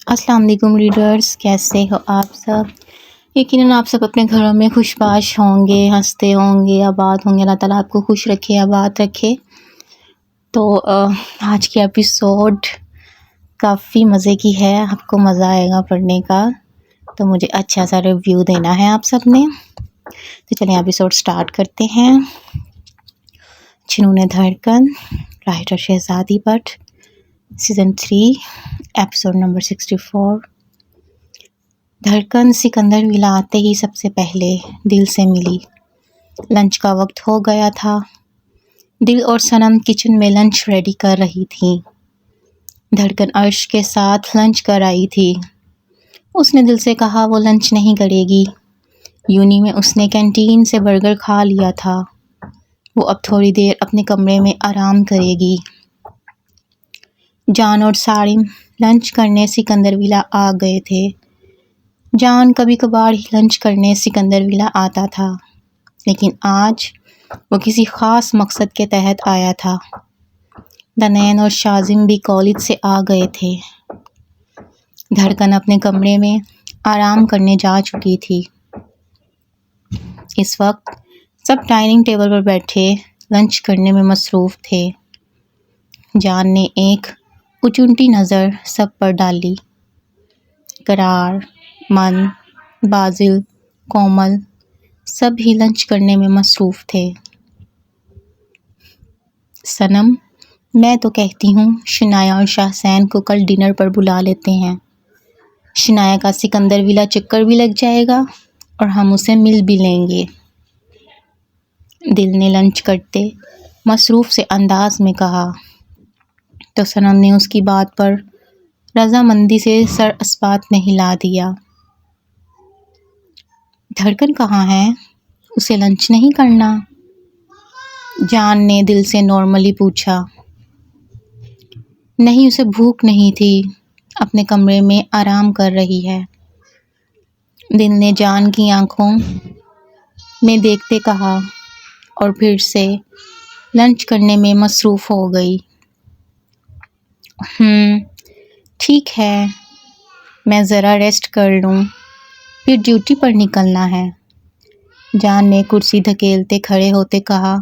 السلام علیکم ریڈرز، کیسے ہو آپ سب؟ یقیناً آپ سب اپنے گھروں میں خوش باش ہوں گے، ہنستے ہوں گے، آباد ہوں گے۔ اللہ تعالیٰ آپ کو خوش رکھے، آباد رکھے۔ تو آج کی ایپیسوڈ کافی مزے کی ہے، آپ کو مزہ آئے گا پڑھنے کا، تو مجھے اچھا سا ریویو دینا ہے آپ سب نے۔ تو چلیں ایپیسوڈ سٹارٹ کرتے ہیں۔ جنون دھڑکن، رائٹر شہزادی بٹ، سیزن 3، ایپیسوڈ نمبر 64۔ دھڑکن سکندر ولا آتے ہی سب سے پہلے دل سے ملی۔ لنچ کا وقت ہو گیا تھا۔ دل اور صنم کچن میں لنچ ریڈی کر رہی تھیں۔ دھڑکن عرش کے ساتھ لنچ کر آئی تھی۔ اس نے دل سے کہا وہ لنچ نہیں کرے گی۔ یونی میں اس نے کینٹین سے برگر کھا لیا تھا۔ وہ اب تھوڑی دیر اپنے کمرے میں آرام کرے گی۔ جان اور سارم لنچ کرنے سکندر ولا آ گئے تھے۔ جان کبھی کبھار ہی لنچ کرنے سکندر ولا آتا تھا، لیکن آج وہ کسی خاص مقصد کے تحت آیا تھا۔ دنین اور شازم بھی کالج سے آ گئے تھے۔ دھڑکن اپنے کمرے میں آرام کرنے جا چکی تھی۔ اس وقت سب ڈائننگ ٹیبل پر بیٹھے لنچ کرنے میں مصروف تھے۔ جان نے ایک اچونٹی نظر سب پر ڈالی۔ قرار، من، بازل، کومل سب ہی لنچ کرنے میں مصروف تھے۔ صنم، میں تو کہتی ہوں شنایا اور شاہسین کو کل ڈنر پر بلا لیتے ہیں۔ شنایا کا سکندر ولا چکر بھی لگ جائے گا اور ہم اسے مل بھی لیں گے، دل نے لنچ کرتے مصروف سے انداز میں کہا۔ تو صنم نے اس کی بات پر رضامندی سے سر اسبات میں ہلا دیا۔ دھڑکن کہاں ہے؟ اسے لنچ نہیں کرنا؟ جان نے دل سے نارملی پوچھا۔ نہیں، اسے بھوک نہیں تھی، اپنے کمرے میں آرام کر رہی ہے، دل نے جان کی آنکھوں میں دیکھتے کہا، اور پھر سے لنچ کرنے میں مصروف ہو گئی۔ ٹھیک ہے، میں ذرا ریسٹ کر لوں، پھر ڈیوٹی پر نکلنا ہے، جان نے کرسی دھکیلتے کھڑے ہوتے کہا،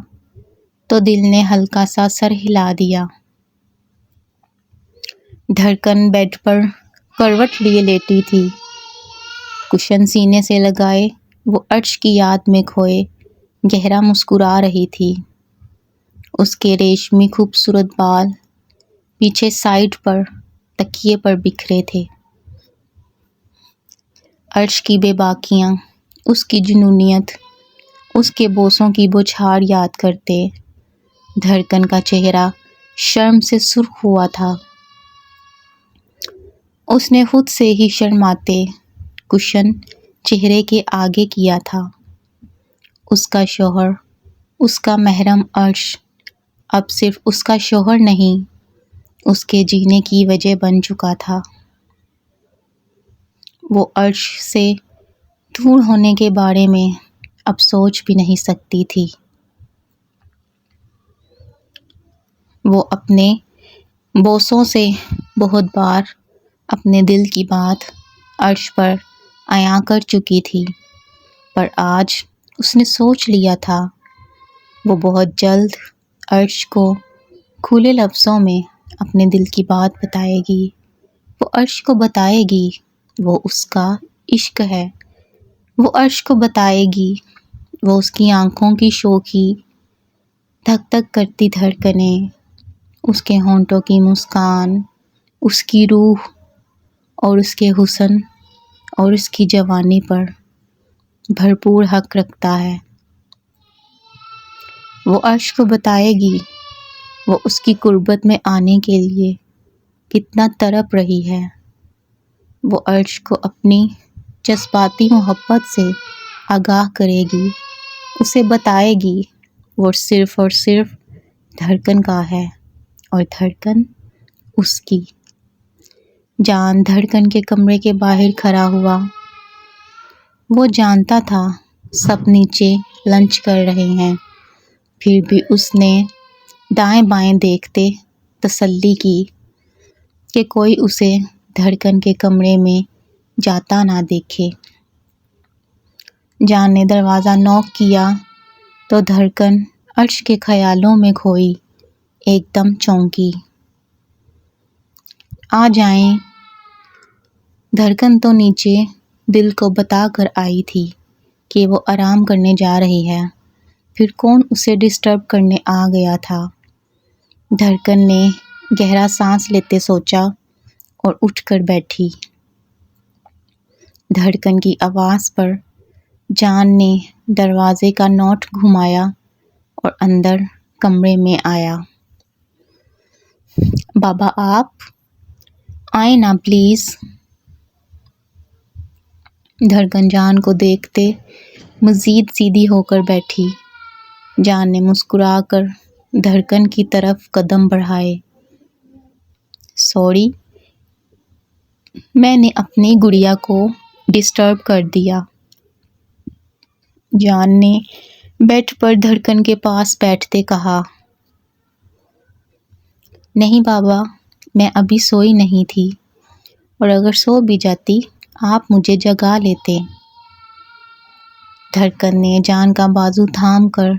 تو دل نے ہلکا سا سر ہلا دیا۔ دھڑکن بیڈ پر کروٹ لیے لیٹی تھی۔ کشن سینے سے لگائے وہ عرش کی یاد میں کھوئے گہرا مسکرا رہی تھی۔ اس کے ریشمی خوبصورت بال پیچھے سائیڈ پر تکیے پر بکھرے تھے۔ عرش کی بے باکیاں، اس کی جنونیت، اس کے بوسوں کی بوچھاڑ یاد کرتے دھڑکن کا چہرہ شرم سے سرخ ہوا تھا۔ اس نے خود سے ہی شرماتے کشن چہرے کے آگے کیا تھا۔ اس کا شوہر، اس کا محرم عرش اب صرف اس کا شوہر نہیں، اس کے جینے کی وجہ بن چکا تھا۔ وہ عرش سے دور ہونے کے بارے میں اب سوچ بھی نہیں سکتی تھی۔ وہ اپنے بوسوں سے بہت بار اپنے دل کی بات عرش پر عیاں کر چکی تھی، پر آج اس نے سوچ لیا تھا وہ بہت جلد عرش کو کھلے لفظوں میں اپنے دل کی بات بتائے گی۔ وہ عرش کو بتائے گی وہ اس کا عشق ہے، وہ عرش کو بتائے گی وہ اس کی آنکھوں کی شوخی، دھک دھک کرتی دھڑکنیں، اس کے ہونٹوں کی مسکان، اس کی روح اور اس کے حسن اور اس کی جوانی پر بھرپور حق رکھتا ہے۔ وہ عرش کو بتائے گی وہ اس کی قربت میں آنے کے لیے کتنا تڑپ رہی ہے۔ وہ عرش کو اپنی جذباتی محبت سے آگاہ کرے گی، اسے بتائے گی وہ صرف اور صرف دھڑکن کا ہے اور دھڑکن اس کی۔ جان دھڑکن کے کمرے کے باہر کھڑا ہوا۔ وہ جانتا تھا سب نیچے لنچ کر رہے ہیں، پھر بھی اس نے دائیں بائیں دیکھتے تسلی کی کہ کوئی اسے دھڑکن کے کمرے میں جاتا نہ دیکھے۔ جان نے دروازہ نوک کیا تو دھڑکن عرش کے خیالوں میں کھوئی ایک دم چونکی۔ آ جائیں۔ دھڑکن تو نیچے دل کو بتا کر آئی تھی کہ وہ آرام کرنے جا رہی ہے، پھر کون اسے ڈسٹرب کرنے آ گیا تھا۔ دھڑکن نے گہرا سانس لیتے سوچا اور اٹھ کر بیٹھی۔ دھڑکن کی آواز پر جان نے دروازے کا نوٹ گھمایا اور اندر کمرے میں آیا۔ بابا آپ آئیں نا پلیز۔ دھڑکن جان کو دیکھتے مزید سیدھی ہو کر بیٹھی۔ جان نے مسکرا کر دھڑکن کی طرف قدم بڑھائے۔ سوری، میں نے اپنی گڑیا کو ڈسٹرب کر دیا۔ جان نے بیڈ پر دھڑکن کے پاس بیٹھتے کہا۔ نہیں بابا، میں ابھی سوئی نہیں تھی، اور اگر سو بھی جاتی آپ مجھے جگا لیتے۔ دھڑکن نے جان کا بازو تھام کر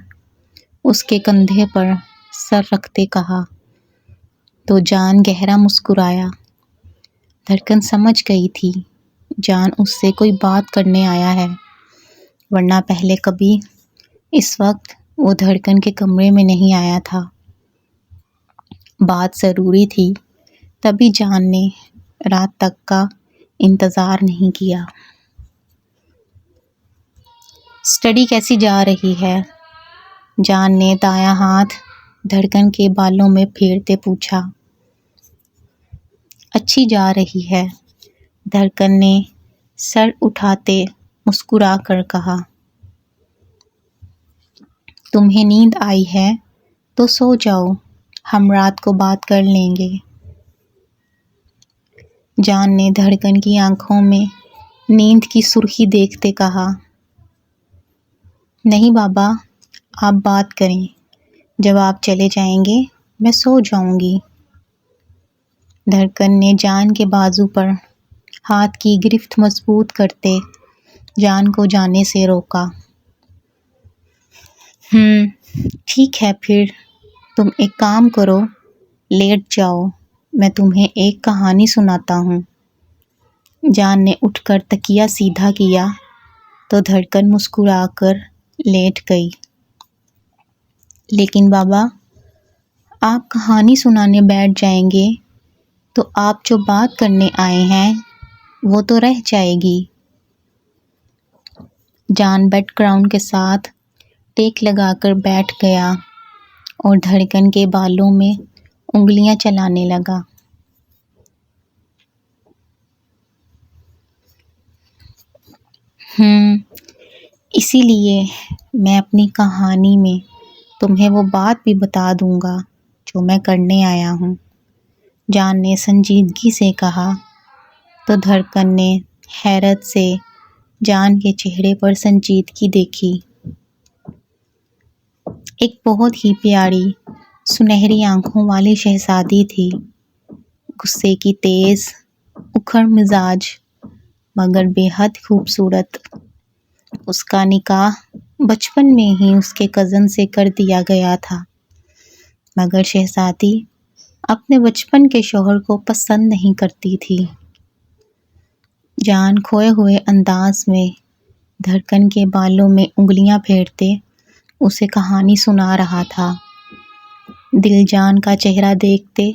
اس کے کندھے پر سر رکھتے کہا تو جان گہرا مسکرایا۔ دھڑکن سمجھ گئی تھی جان اس سے کوئی بات کرنے آیا ہے، ورنہ پہلے کبھی اس وقت وہ دھڑکن کے کمرے میں نہیں آیا تھا۔ بات ضروری تھی، تبھی جان نے رات تک کا انتظار نہیں کیا۔ اسٹڈی کیسی جا رہی ہے؟ جان نے دایاں ہاتھ دھڑکن کے بالوں میں پھیرتے پوچھا۔ اچھی جا رہی ہے، دھڑکن نے سر اٹھاتے مسکرا کر کہا۔ تمہیں نیند آئی ہے تو سو جاؤ، ہم رات کو بات کر لیں گے۔ جان نے دھڑکن کی آنکھوں میں نیند کی سرخی دیکھتے کہا۔ نہیں بابا، آپ بات کریں، جب آپ چلے جائیں گے میں سو جاؤں گی۔ دھڑکن نے جان کے بازو پر ہاتھ کی گرفت مضبوط کرتے جان کو جانے سے روکا۔ ٹھیک ہے پھر تم ایک کام کرو، لیٹ جاؤ، میں تمہیں ایک کہانی سناتا ہوں۔ جان نے اٹھ کر تکیہ سیدھا کیا تو دھڑکن مسکرا کر لیٹ گئی۔ لیکن بابا، آپ کہانی سنانے بیٹھ جائیں گے تو آپ جو بات کرنے آئے ہیں وہ تو رہ جائے گی۔ جان بیک گراؤنڈ کے ساتھ ٹیک لگا کر بیٹھ گیا اور دھڑکن کے بالوں میں انگلیاں چلانے لگا۔ اسی لیے میں اپنی کہانی میں تمہیں وہ بات بھی بتا دوں گا جو میں کرنے آیا ہوں، جان نے سنجیدگی سے کہا تو دھڑکن نے حیرت سے جان کے چہرے پر سنجیدگی دیکھی۔ ایک بہت ہی پیاری سنہری آنکھوں والی شہزادی تھی، غصے کی تیز، اکھڑ مزاج، مگر بے حد خوبصورت۔ اس کا نکاح بچپن میں ہی اس کے کزن سے کر دیا گیا تھا، مگر شہزادی اپنے بچپن کے شوہر کو پسند نہیں کرتی تھی۔ جان کھوئے ہوئے انداز میں دھڑکن کے بالوں میں انگلیاں پھیرتے اسے کہانی سنا رہا تھا۔ دل جان کا چہرہ دیکھتے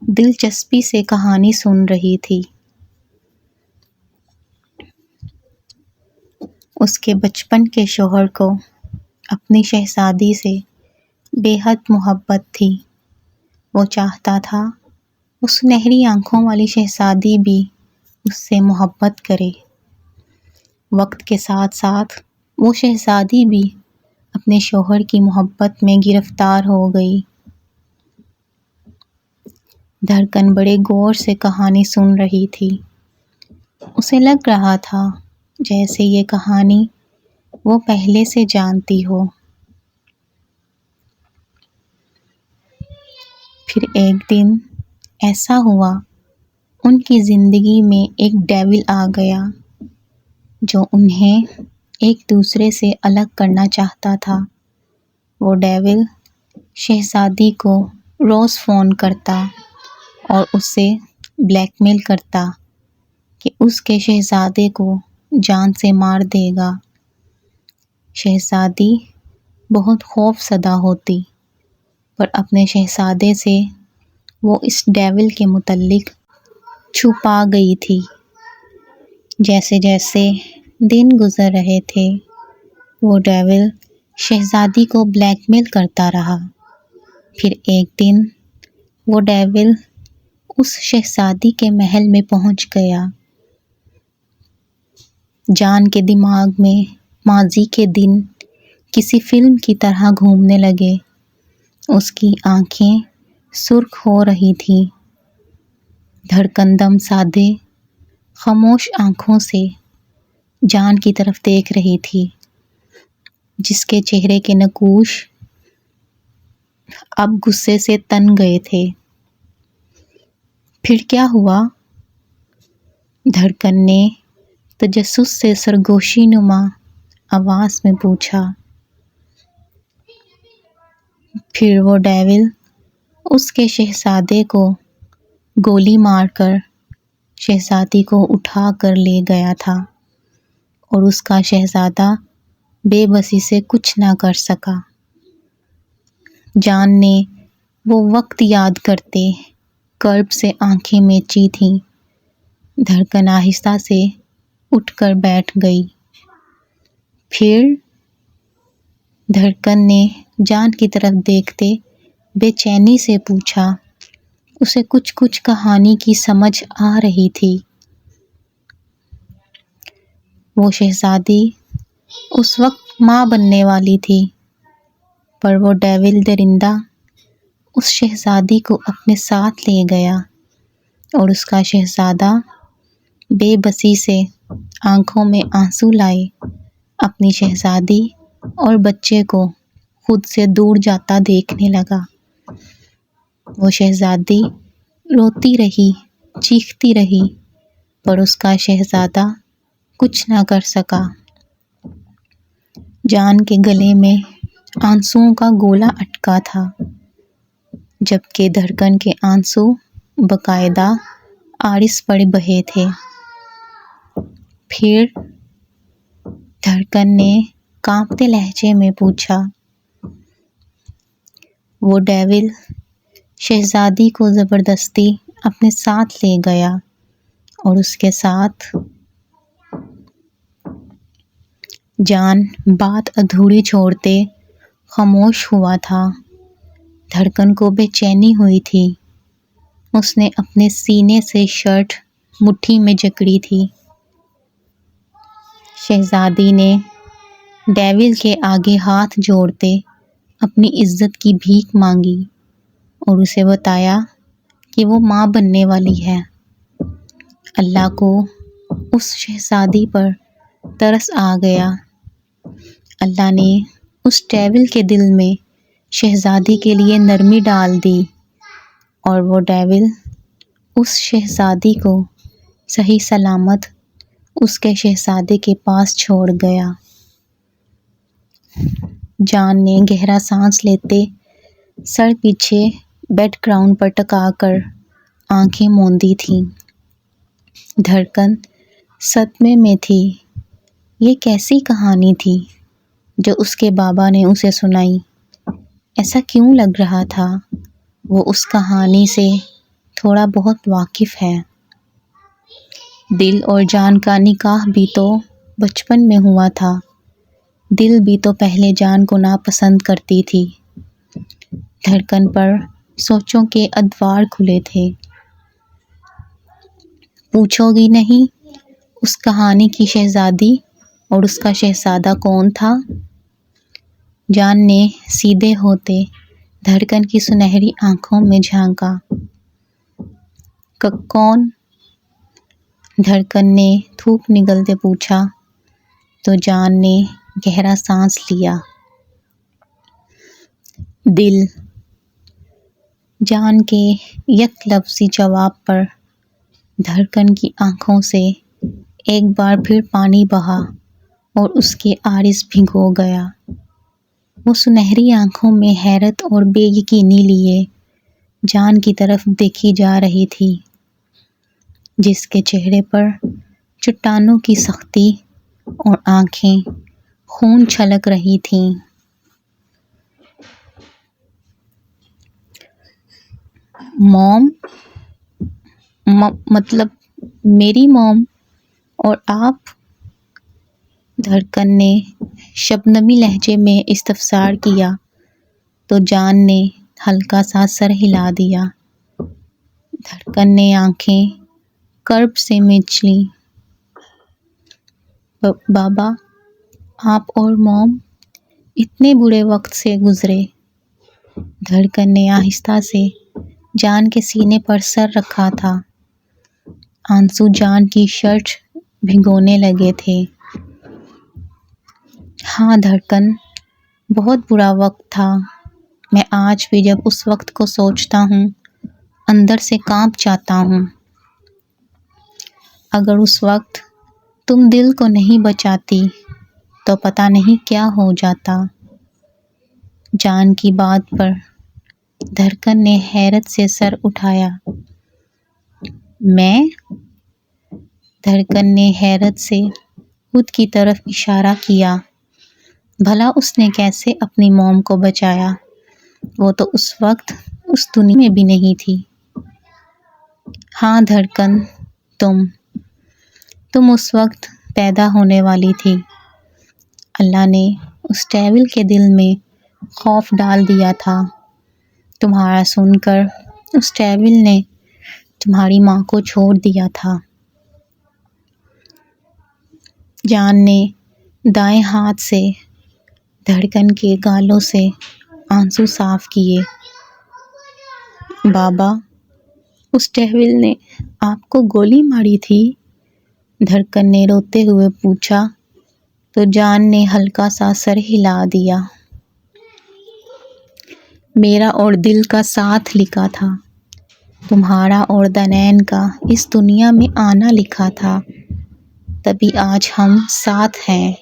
دلچسپی سے کہانی سن رہی تھی۔ اس کے بچپن کے شوہر کو اپنی شہزادی سے بے حد محبت تھی۔ وہ چاہتا تھا وہ سنہری آنکھوں والی شہزادی بھی اس سے محبت کرے۔ وقت کے ساتھ ساتھ وہ شہزادی بھی اپنے شوہر کی محبت میں گرفتار ہو گئی۔ دھڑکن بڑے غور سے کہانی سن رہی تھی۔ اسے لگ رہا تھا جیسے یہ کہانی وہ پہلے سے جانتی ہو۔ پھر ایک دن ایسا ہوا، ان کی زندگی میں ایک ڈیول آ گیا جو انہیں ایک دوسرے سے الگ کرنا چاہتا تھا۔ وہ ڈیول شہزادی کو روز فون کرتا اور اسے بلیک میل کرتا کہ اس کے شہزادے کو جان سے مار دے گا۔ شہزادی بہت خوف زدہ ہوتی، پر اپنے شہزادے سے وہ اس ڈیول کے متعلق چھپا گئی تھی۔ جیسے جیسے دن گزر رہے تھے، وہ ڈیول شہزادی کو بلیک میل کرتا رہا۔ پھر ایک دن وہ ڈیول اس شہزادی کے محل میں پہنچ گیا۔ جان کے دماغ میں ماضی کے دن کسی فلم کی طرح گھومنے لگے۔ اس کی آنکھیں سرخ ہو رہی تھیں، دھڑکن دم سادھے خاموش آنکھوں سے جان کی طرف دیکھ رہی تھی، جس کے چہرے کے نقوش اب غصے سے تن گئے تھے۔ پھر کیا ہوا؟ دھڑکن نے تجسس سے سرگوشی نما آواز میں پوچھا۔ پھر وہ ڈیول اس کے شہزادے کو گولی مار کر شہزادی کو اٹھا کر لے گیا تھا اور اس کا شہزادہ بے بسی سے کچھ نہ کر سکا۔ جان نے وہ وقت یاد کرتے کرب سے آنکھیں میچی تھیں۔ دھڑکن آہستہ سے اٹھ کر بیٹھ گئی۔ پھر دھڑکن نے جان کی طرف دیکھتے بے چینی سے پوچھا۔ اسے کچھ کہانی کی سمجھ آ رہی تھی۔ وہ شہزادی اس وقت ماں بننے والی تھی، پر وہ ڈیول درندہ اس شہزادی کو اپنے ساتھ لے گیا اور اس کا شہزادہ بے بسی سے آنکھوں میں آنسو لائے اپنی شہزادی اور بچے کو خود سے دور جاتا دیکھنے لگا۔ وہ شہزادی روتی رہی، چیختی رہی، پر اس کا شہزادہ کچھ نہ کر سکا۔ جان کے گلے میں آنسوؤں کا گولا اٹکا تھا، جبکہ دھڑکن کے آنسو باقاعدہ آرس پڑے بہے تھے۔ پھر دھڑکن نے کانپتے لہجے میں پوچھا۔ وہ ڈیول شہزادی کو زبردستی اپنے ساتھ لے گیا اور اس کے ساتھ جان بات ادھوری چھوڑتے خاموش ہوا تھا۔ دھڑکن کو بے چینی ہوئی تھی۔ اس نے اپنے سینے سے شرٹ مٹھی میں جکڑی تھی۔ شہزادی نے ڈیول کے آگے ہاتھ جوڑتے اپنی عزت کی بھیک مانگی اور اسے بتایا کہ وہ ماں بننے والی ہے۔ اللہ کو اس شہزادی پر ترس آ گیا۔ اللہ نے اس ڈیول کے دل میں شہزادی کے لیے نرمی ڈال دی اور وہ ڈیول اس شہزادی کو صحیح سلامت اس کے شہزادے کے پاس چھوڑ گیا۔ جان نے گہرا سانس لیتے سر پیچھے بیڈ گراؤنڈ پر ٹکا کر آنکھیں موندی تھیں۔ دھڑکن صدمے میں تھی۔ یہ کیسی کہانی تھی جو اس کے بابا نے اسے سنائی؟ ایسا کیوں لگ رہا تھا وہ اس کہانی سے تھوڑا بہت واقف ہے؟ دل اور جان کا نکاح بھی تو بچپن میں ہوا تھا۔ دل بھی تو پہلے جان کو ناپسند کرتی تھی۔ دھڑکن پر سوچوں کے ادوار کھلے تھے۔ پوچھو گی نہیں اس کہانی کی شہزادی اور اس کا شہزادہ کون تھا؟ جان نے سیدھے ہوتے دھڑکن کی سنہری آنکھوں میں جھانکا۔ کون؟ دھڑکن نے تھوک نگلتے پوچھا تو جان نے گہرا سانس لیا۔ دل۔ جان کے یک لفظی جواب پر دھڑکن کی آنکھوں سے ایک بار پھر پانی بہا اور اس کے عارض بھگو گیا۔ وہ سنہری آنکھوں میں حیرت اور بے یقینی لیے جان کی طرف دیکھی جا رہی تھی، جس کے چہرے پر چٹانوں کی سختی اور آنکھیں خون چھلک رہی تھیں۔ موم، مطلب میری موم اور آپ؟ دھڑکن نے شبنمی لہجے میں استفسار کیا تو جان نے ہلکا سا سر ہلا دیا۔ دھڑکن نے آنکھیں کرب سے مینچ لیں۔ بابا، آپ اور موم اتنے برے وقت سے گزرے۔ دھڑکن نے آہستہ سے جان کے سینے پر سر رکھا تھا۔ آنسو جان کی شرٹ بھگونے لگے تھے۔ ہاں دھڑکن، بہت برا وقت تھا۔ میں آج بھی جب اس وقت کو سوچتا ہوں اندر سے کانپ جاتا ہوں۔ اگر اس وقت تم دل کو نہیں بچاتی تو پتہ نہیں کیا ہو جاتا۔ جان کی بات پر دھڑکن نے حیرت سے سر اٹھایا۔ میں؟ دھڑکن نے حیرت سے خود کی طرف اشارہ کیا۔ بھلا اس نے کیسے اپنی موم کو بچایا؟ وہ تو اس وقت اس دنیا میں بھی نہیں تھی۔ ہاں دھڑکن، تم اس وقت پیدا ہونے والی تھی۔ اللہ نے اس ڈیول کے دل میں خوف ڈال دیا تھا۔ تمہارا سن کر اس ڈیول نے تمہاری ماں کو چھوڑ دیا تھا۔ جان نے دائیں ہاتھ سے دھڑکن کے گالوں سے آنسو صاف کیے۔ بابا، اس ڈیول نے آپ کو گولی ماری تھی؟ دھڑکن نے روتے ہوئے پوچھا تو جان نے ہلکا سا سر ہلا دیا۔ میرا اور دل کا ساتھ لکھا تھا، تمہارا اور دنین کا اس دنیا میں آنا لکھا تھا، تبھی آج ہم ساتھ ہیں۔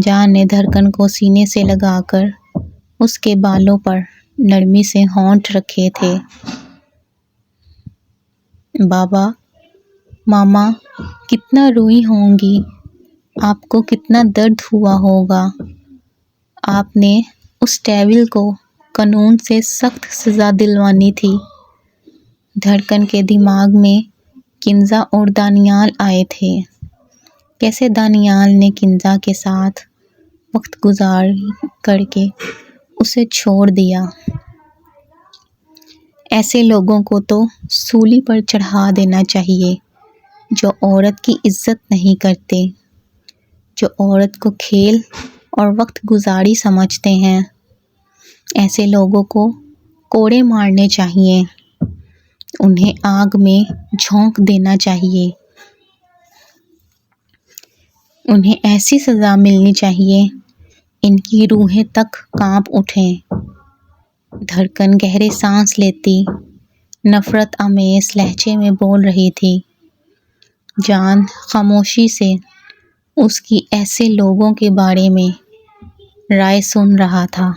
جان نے دھڑکن کو سینے سے لگا کر اس کے بالوں پر نرمی سے ہونٹ رکھے تھے۔ بابا، ماما کتنا روئی ہوں گی، آپ کو کتنا درد ہوا ہوگا۔ آپ نے اس ڈیول کو قانون سے سخت سزا دلوانی تھی۔ دھڑکن کے دماغ میں کنزا اور دانیال آئے تھے۔ کیسے دانیال نے کنزا کے ساتھ وقت گزار کر کے اسے چھوڑ دیا۔ ایسے لوگوں کو تو سولی پر چڑھا دینا چاہیے جو عورت کی عزت نہیں کرتے، جو عورت کو کھیل اور وقت گزاری سمجھتے ہیں۔ ایسے لوگوں کو کوڑے مارنے چاہیے، انہیں آگ میں جھونک دینا چاہیے، انہیں ایسی سزا ملنی چاہیے ان کی روحیں تک کانپ اٹھیں۔ دھڑکن گہرے سانس لیتی نفرت آمیز لہجے میں بول رہی تھی۔ جان خاموشی سے اس کی ایسے لوگوں کے بارے میں رائے سن رہا تھا۔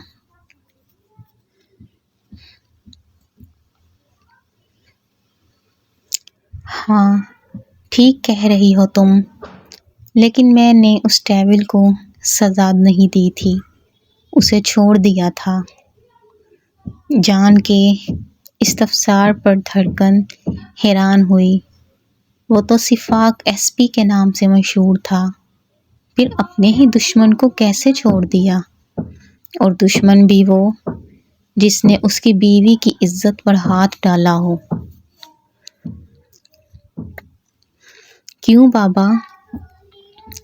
ہاں ٹھیک کہہ رہی ہو تم، لیکن میں نے اس ڈیول کو سزا نہیں دی تھی، اسے چھوڑ دیا تھا۔ جان کے استفسار پر دھڑکن حیران ہوئی۔ وہ تو صفاق ایس پی کے نام سے مشہور تھا، پھر اپنے ہی دشمن کو کیسے چھوڑ دیا؟ اور دشمن بھی وہ جس نے اس کی بیوی کی عزت پر ہاتھ ڈالا ہو۔ کیوں بابا،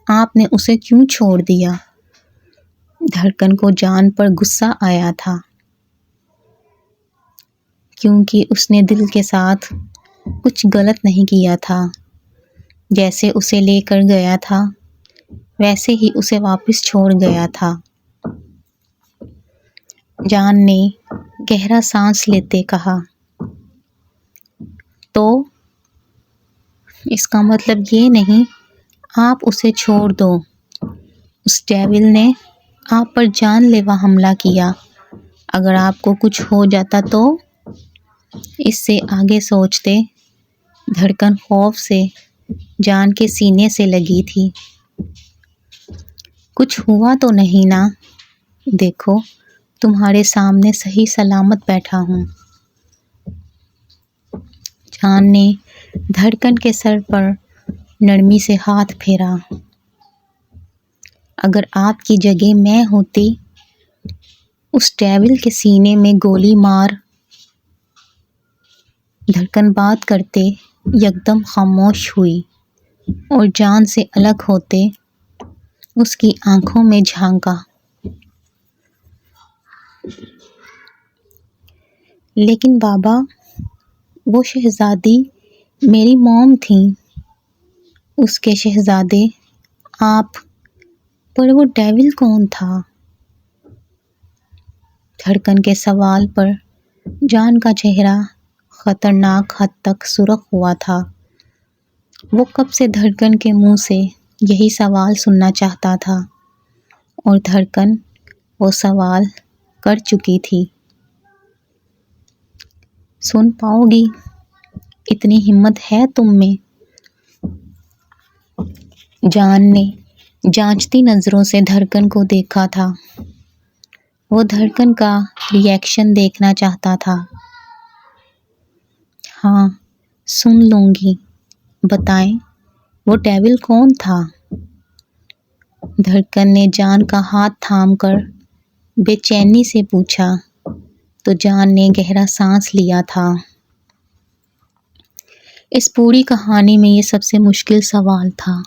آپ نے اسے کیوں چھوڑ دیا؟ دھڑکن کو جان پر غصہ آیا تھا، کیونکہ اس نے دل کے ساتھ کچھ غلط نہیں کیا تھا۔ جیسے اسے لے کر گیا تھا ویسے ہی اسے واپس چھوڑ گیا تھا۔ جان نے گہرا سانس لیتے کہا۔ تو اس کا مطلب یہ نہیں آپ اسے چھوڑ دو۔ اس ڈیول نے آپ پر جان لیوا حملہ کیا۔ اگر آپ کو کچھ ہو جاتا تو؟ اس سے آگے سوچتے دھڑکن خوف سے جان کے سینے سے لگی تھی۔ کچھ ہوا تو نہیں نا؟ دیکھو تمہارے سامنے صحیح سلامت بیٹھا ہوں۔ جان نے دھڑکن کے سر پر نرمی سے ہاتھ پھیرا۔ اگر آپ کی جگہ میں ہوتی اس ڈیول کے سینے میں گولی مار۔ دھڑکن بات کرتے یکدم خاموش ہوئی اور جان سے الگ ہوتے اس کی آنکھوں میں جھانکا۔ لیکن بابا، وہ شہزادی میری موم تھیں، اس کے شہزادے آپ، پر وہ ڈیول کون تھا؟ دھڑکن کے سوال پر جان کا چہرہ خطرناک حد تک سرخ ہوا تھا۔ وہ کب سے دھڑکن کے منہ سے یہی سوال سننا چاہتا تھا اور دھڑکن وہ سوال کر چکی تھی۔ سن پاؤ گی؟ اتنی ہمت ہے تم میں؟ جان نے جانچتی نظروں سے دھڑکن کو دیکھا تھا۔ وہ دھڑکن کا ری ایکشن دیکھنا چاہتا تھا۔ ہاں، سن لوں گی، بتائیں وہ ڈیول کون تھا؟ دھڑکن نے جان کا ہاتھ تھام کر بے چینی سے پوچھا تو جان نے گہرا سانس لیا تھا۔ اس پوری کہانی میں یہ سب سے مشکل سوال تھا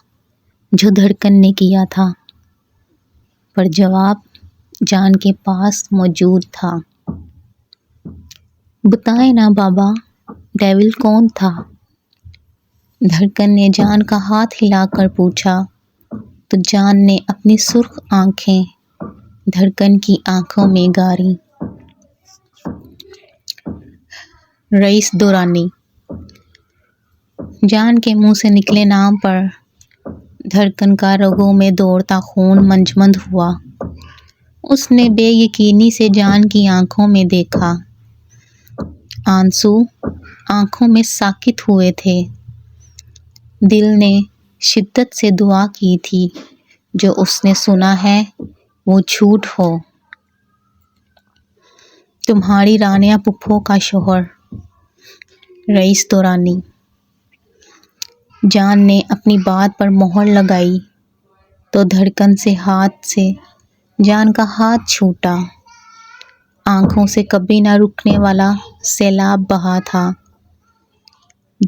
جو دھڑکن نے کیا تھا، پر جواب جان کے پاس موجود تھا۔ بتائیں نا بابا، ڈیول کون تھا؟ دھڑکن نے جان کا ہاتھ ہلا کر پوچھا تو جان نے اپنی سرخ آنکھیں دھڑکن کی آنکھوں میں گاریں۔ رئیس دورانی۔ جان کے منہ سے نکلے نام پر دھڑکن کا رگوں میں دوڑتا خون منجمد ہوا۔ اس نے بے یقینی سے جان کی آنکھوں میں دیکھا۔ آنسو آنکھوں میں ساکت ہوئے تھے۔ دل نے شدت سے دعا کی تھی جو اس نے سنا ہے وہ جھوٹ ہو۔ تمہاری رانیہ پھپھو کا شوہر، رئیس دورانی۔ جان نے اپنی بات پر مہر لگائی تو دھڑکن سے ہاتھ سے جان کا ہاتھ چھوٹا۔ آنکھوں سے کبھی نہ رکنے والا سیلاب بہا تھا۔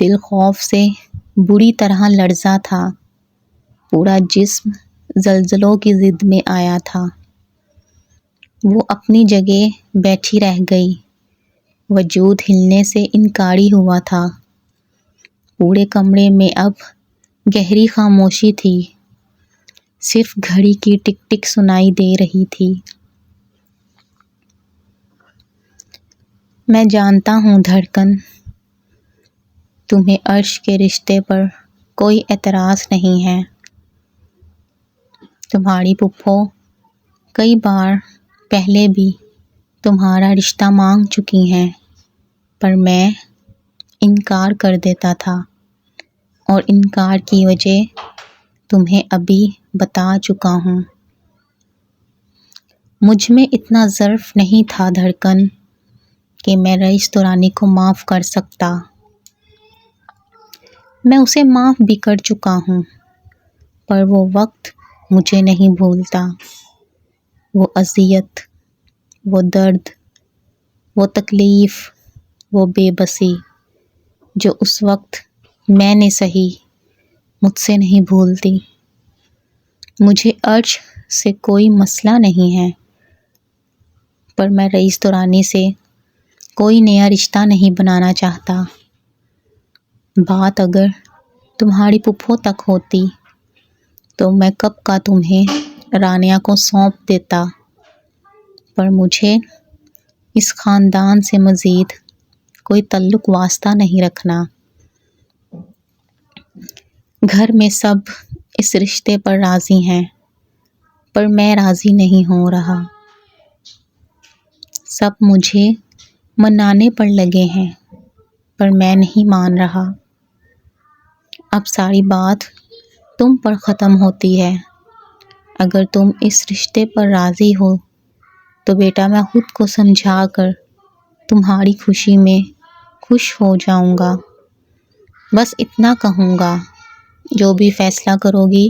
دل خوف سے بری طرح لرزا تھا۔ پورا جسم زلزلوں کی زد میں آیا تھا۔ وہ اپنی جگہ بیٹھی رہ گئی۔ وجود ہلنے سے انکاری ہوا تھا۔ پورے کمرے میں اب گہری خاموشی تھی۔ صرف گھڑی کی ٹک ٹک سنائی دے رہی تھی۔ میں جانتا ہوں دھڑکن، تمہیں عرش کے رشتے پر کوئی اعتراض نہیں ہے۔ تمہاری پھپھو کئی بار پہلے بھی تمہارا رشتہ مانگ چکی ہیں، پر میں انکار کر دیتا تھا اور انکار کی وجہ تمہیں ابھی بتا چکا ہوں۔ مجھ میں اتنا ظرف نہیں تھا دھڑکن کہ میں رئیس دورانی کو معاف کر سکتا۔ میں اسے معاف بھی کر چکا ہوں، پر وہ وقت مجھے نہیں بھولتا۔ وہ اذیت، وہ درد، وہ تکلیف، وہ بے بسی جو اس وقت میں نے سہی، مجھ سے نہیں بھولتی۔ مجھے عرش سے کوئی مسئلہ نہیں ہے، پر میں رئیس دورانی سے کوئی نیا رشتہ نہیں بنانا چاہتا۔ بات اگر تمہاری پھپھو تک ہوتی تو میں کب کا تمہیں رانیہ کو سونپ دیتا، پر مجھے اس خاندان سے مزید کوئی تعلق واسطہ نہیں رکھنا۔ گھر میں سب اس رشتے پر راضی ہیں، پر میں راضی نہیں ہو رہا۔ سب مجھے منانے پر لگے ہیں، پر میں نہیں مان رہا۔ اب ساری بات تم پر ختم ہوتی ہے۔ اگر تم اس رشتے پر راضی ہو تو بیٹا میں خود کو سمجھا کر تمہاری خوشی میں خوش ہو جاؤں گا۔ بس اتنا کہوں گا، جو بھی فیصلہ کرو گی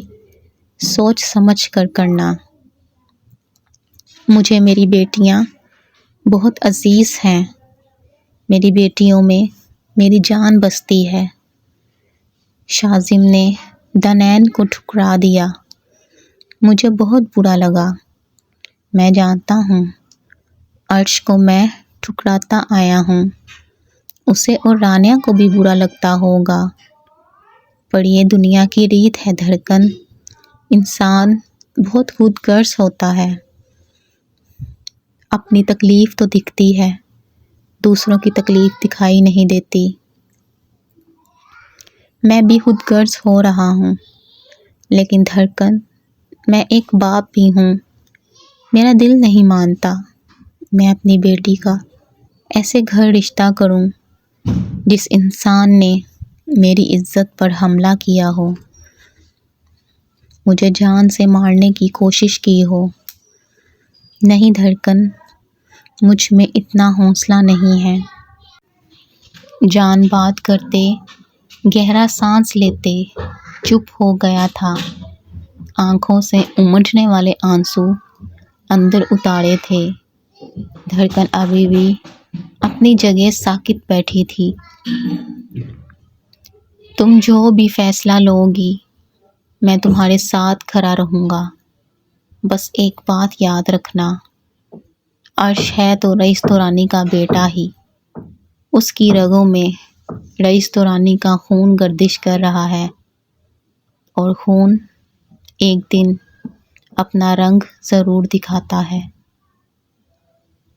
سوچ سمجھ کر کرنا۔ مجھے میری بیٹیاں بہت عزیز ہیں، میری بیٹیوں میں میری جان بستی ہے۔ شاذم نے دنین کو ٹھکرا دیا۔ مجھے بہت برا لگا۔ میں جانتا ہوں عرش کو میں ٹھکراتا آیا ہوں، اسے اور رانیہ کو بھی برا لگتا ہوگا، پر یہ دنیا کی ریت ہے دھڑکن۔ انسان بہت خود غرض ہوتا ہے۔ اپنی تکلیف تو دکھتی ہے، دوسروں کی تکلیف دکھائی نہیں دیتی۔ میں بھی خود غرض ہو رہا ہوں، لیکن دھڑکن میں ایک باپ بھی ہوں۔ میرا دل نہیں مانتا میں اپنی بیٹی کا ایسے گھر رشتہ کروں جس انسان نے میری عزت پر حملہ کیا ہو، مجھے جان سے مارنے کی کوشش کی ہو۔ نہیں دھڑکن، مجھ میں اتنا حوصلہ نہیں ہے۔ جان بات کرتے، گہرا سانس لیتے چپ ہو گیا تھا۔ آنکھوں سے امٹنے والے آنسو اندر اتارے تھے۔ دھڑکن ابھی بھی اپنی جگہ ساکت بیٹھی تھی۔ تم جو بھی فیصلہ لو گی میں تمہارے ساتھ کھڑا رہوں گا۔ بس ایک بات یاد رکھنا، عرش ہے تو رئیس دورانی کا بیٹا ہی، اس کی رگوں میں رئیس دورانی کا خون گردش کر رہا ہے، اور خون ایک دن اپنا رنگ ضرور دکھاتا ہے۔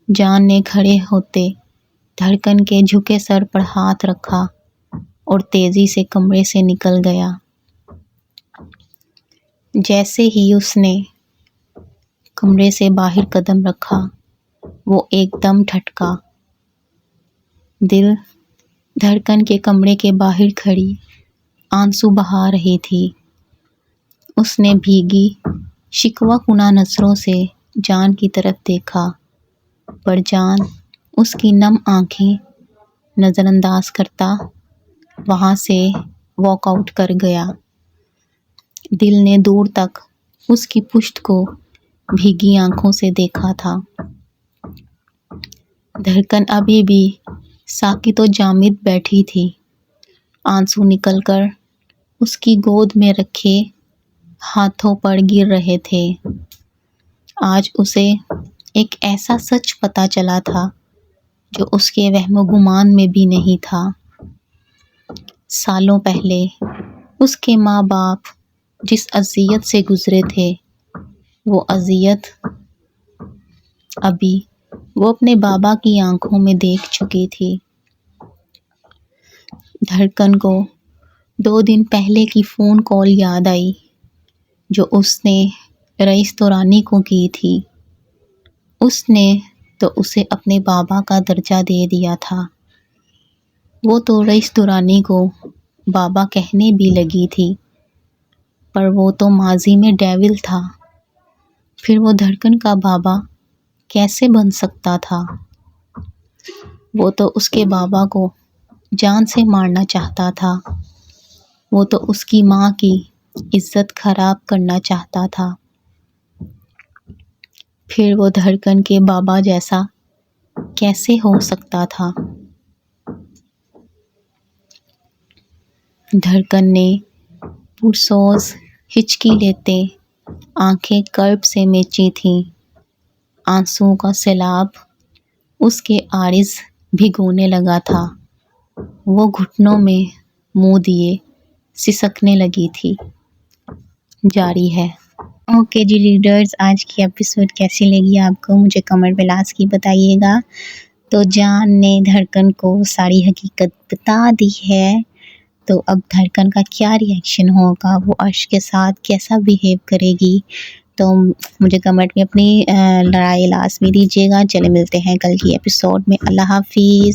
جان نے کھڑے ہوتے دھڑکن کے جھکے سر پر ہاتھ رکھا اور تیزی سے کمرے سے نکل گیا۔ جیسے ہی اس نے کمرے سے باہر قدم رکھا، وہ ایک دم ٹھٹکا۔ دل دھڑکن کے کمرے کے باہر کھڑی آنسو بہا رہی تھی۔ اس نے بھیگی شکوہ کنہ نظروں سے جان کی طرف دیکھا، پر جان اس کی نم آنکھیں نظر انداز کرتا وہاں سے واک آؤٹ کر گیا۔ دل نے دور تک اس کی پشت کو بھیگی آنکھوں سے دیکھا تھا۔ دھڑکن ابھی بھی ساکت و جامد بیٹھی تھی۔ آنسو نکل کر اس کی گود میں رکھے ہاتھوں پر گر رہے تھے۔ آج اسے ایک ایسا سچ پتہ چلا تھا جو اس کے وہم و گمان میں بھی نہیں تھا۔ سالوں پہلے اس کے ماں باپ جس اذیت سے گزرے تھے، وہ اذیت ابھی وہ اپنے بابا کی آنکھوں میں دیکھ چکی تھی۔ دھڑکن کو 2 دن پہلے کی فون کال یاد آئی جو اس نے رئیس دورانی کو کی تھی۔ اس نے تو اسے اپنے بابا کا درجہ دے دیا تھا، وہ تو رئیس دورانی کو بابا کہنے بھی لگی تھی، پر وہ تو ماضی میں ڈیول تھا، پھر وہ دھڑکن کا بابا کیسے بن سکتا تھا؟ وہ تو اس کے بابا کو جان سے مارنا چاہتا تھا، وہ تو اس کی ماں کی عزت خراب کرنا چاہتا تھا، پھر وہ دھڑکن کے بابا جیسا کیسے ہو سکتا تھا؟ دھڑکن نے پرسوز ہچکی لیتے آنکھیں کرب سے میچی تھیں۔ آنسوؤں کا سیلاب اس کے عارض بھگونے لگا تھا۔ وہ گھٹنوں میں منہ دیے سسکنے لگی تھی۔ جاری ہے۔ اوکے جی ریڈرز، آج کی ایپیسوڈ کیسی لگی آپ کو مجھے کمنٹ میں لازمی بتائیے گا۔ تو جان نے دھڑکن کو ساری حقیقت بتا دی ہے، تو اب دھڑکن کا کیا ریئیکشن ہوگا، وہ عرش کے ساتھ کیسا بیہیو کرے گی؟ تو مجھے کمنٹ میں اپنی رائے لازمی دیجیے گا۔ چلے ملتے ہیں کل کی ایپیسوڈ میں۔ اللہ حافظ۔